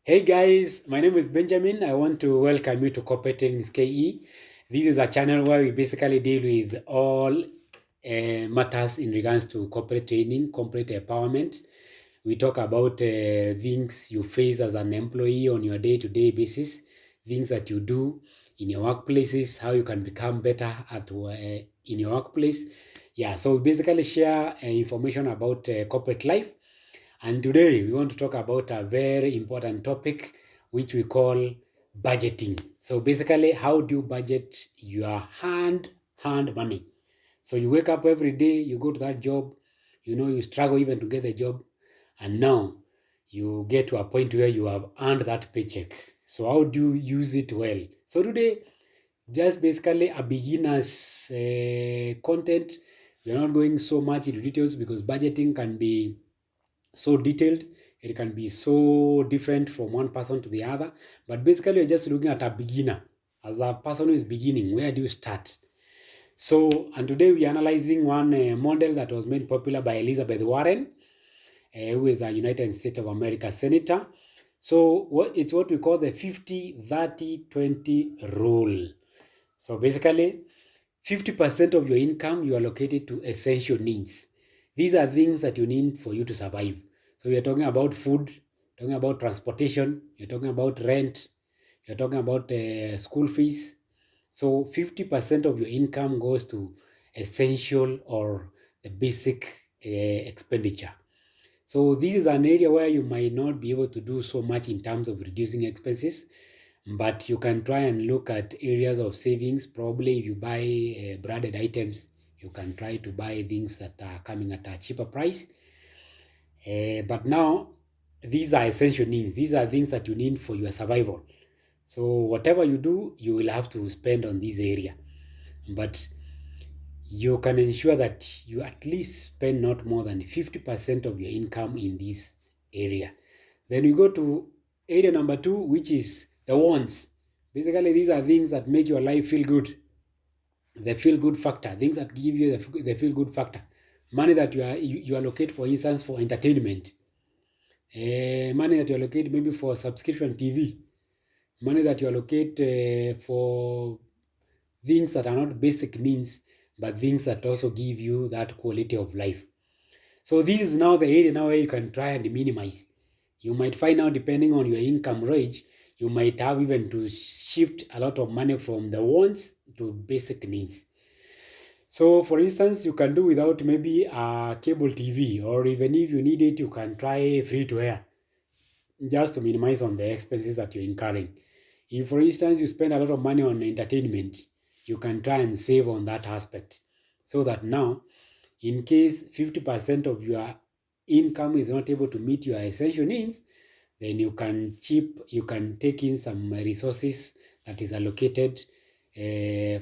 Hey guys, my name is Benjamin. I want to welcome you to Corporate Trainings KE. This is a channel where we basically deal with all matters in regards to corporate training, corporate empowerment. We talk about things you face as an employee on your day-to-day basis, things that you do in your workplaces, how you can become better at in your workplace. Yeah, so we basically share information about corporate life, and today we want to talk about a very important topic which we call budgeting. So basically, how do you budget your hand money? So you wake up every day, you go to that job, you struggle even to get the job, and now you get to a point where you have earned that paycheck. So how do you use it well? So today, just basically a beginner's content. We are not going so much into details because budgeting can be so detailed. It can be so different from one person to the other. But basically, you're just looking at a beginner. As a person who is beginning, where do you start? So, and today we're analyzing one model that was made popular by Elizabeth Warren, who is a United States of America senator. So, it's what we call the 50-30-20 rule. So, basically, 50% of your income you allocate to essential needs. These are things that you need for you to survive. So you're talking about food, talking about transportation, you're talking about rent, you're talking about school fees. So 50% of your income goes to essential or the basic expenditure. So this is an area where you might not be able to do so much in terms of reducing expenses, but you can try and look at areas of savings. Probably if you buy branded items, you can try to buy things that are coming at a cheaper price. But now, these are essential needs. These are things that you need for your survival. So whatever you do, you will have to spend on this area. But you can ensure that you at least spend not more than 50% of your income in this area. Then you go to area number two, which is the wants. Basically, these are things that make your life feel good. The feel good factor, things that give you the feel good factor. Money that you allocate, for instance, for entertainment. Money that you allocate maybe for subscription TV. Money that you allocate for things that are not basic needs, but things that also give you that quality of life. So this is now the area now where you can try and minimize. You might find out, depending on your income range, you might have even to shift a lot of money from the wants to basic needs. So for instance, you can do without maybe a cable TV, or even if you need it, you can try free to air just to minimize on the expenses that you're incurring. If, for instance, you spend a lot of money on entertainment, you can try and save on that aspect so that now, in case 50% of your income is not able to meet your essential needs, then you can take in some resources that is allocated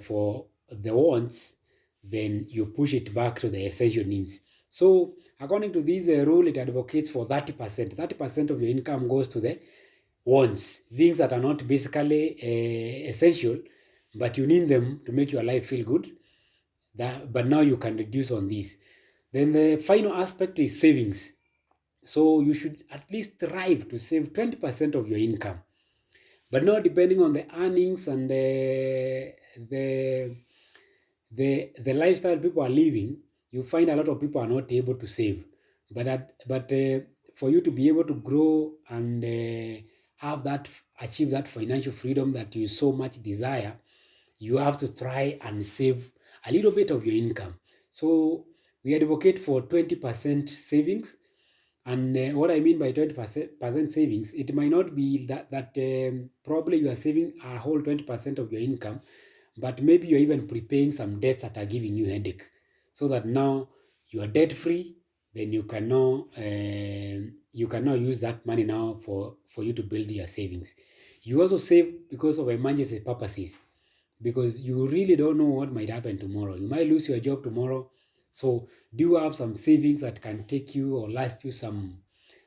for the wants, then you push it back to the essential needs. So according to this rule, it advocates for 30%. 30% of your income goes to the wants, things that are not basically essential, but you need them to make your life feel good. But now you can reduce on this. Then the final aspect is savings. So you should at least strive to save 20% of your income. But now, depending on the earnings and the lifestyle people are living, you find a lot of people are not able to save. But for you to be able to grow and achieve that financial freedom that you so much desire, you have to try and save a little bit of your income. So we advocate for 20% savings. And what I mean by 20% savings, it might not be that probably you are saving a whole 20% of your income, but maybe you're even prepaying some debts that are giving you headache, so that now you are debt free. Then you can now use that money now for you to build your savings. You also save because of emergency purposes, because you really don't know what might happen tomorrow. You might lose your job tomorrow. So do you have some savings that can take you or last you some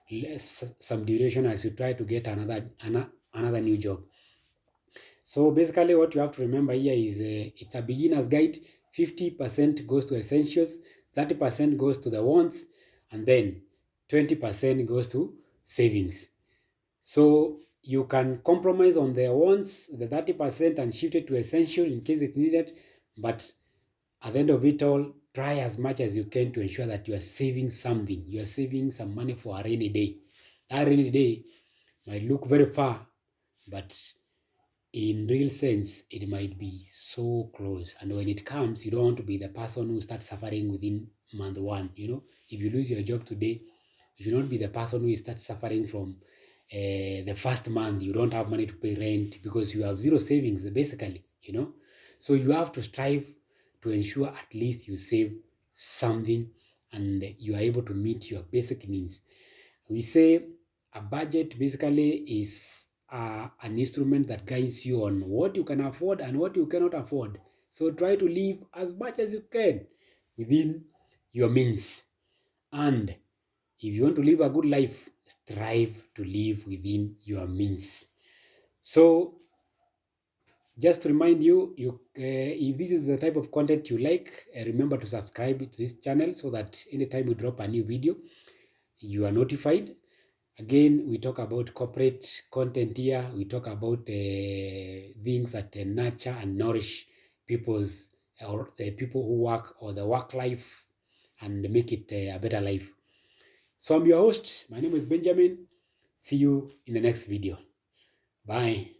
duration as you try to get another new job? So basically, what you have to remember here is it's a beginner's guide. 50% goes to essentials, 30% goes to the wants, and then 20% goes to savings. So you can compromise on the wants, the 30%, and shift it to essential in case it's needed. But at the end of it all, try as much as you can to ensure that you are saving something. You are saving some money for a rainy day. That rainy day might look very far, but in real sense, it might be so close. And when it comes, you don't want to be the person who starts suffering within month one. If you lose your job today, you should not be the person who starts suffering from the first month. You don't have money to pay rent because you have zero savings, basically. So you have to strive to ensure at least you save something and you are able to meet your basic needs. We say a budget basically is an instrument that guides you on what you can afford and what you cannot afford. So try to live as much as you can within your means. And if you want to live a good life, strive to live within your means. So just to remind you, if this is the type of content you like, remember to subscribe to this channel so that anytime we drop a new video, you are notified. Again, we talk about corporate content here. We talk about things that nurture and nourish people's or the people who work or the work life and make it a better life. So I'm your host. My name is Benjamin. See you in the next video. Bye.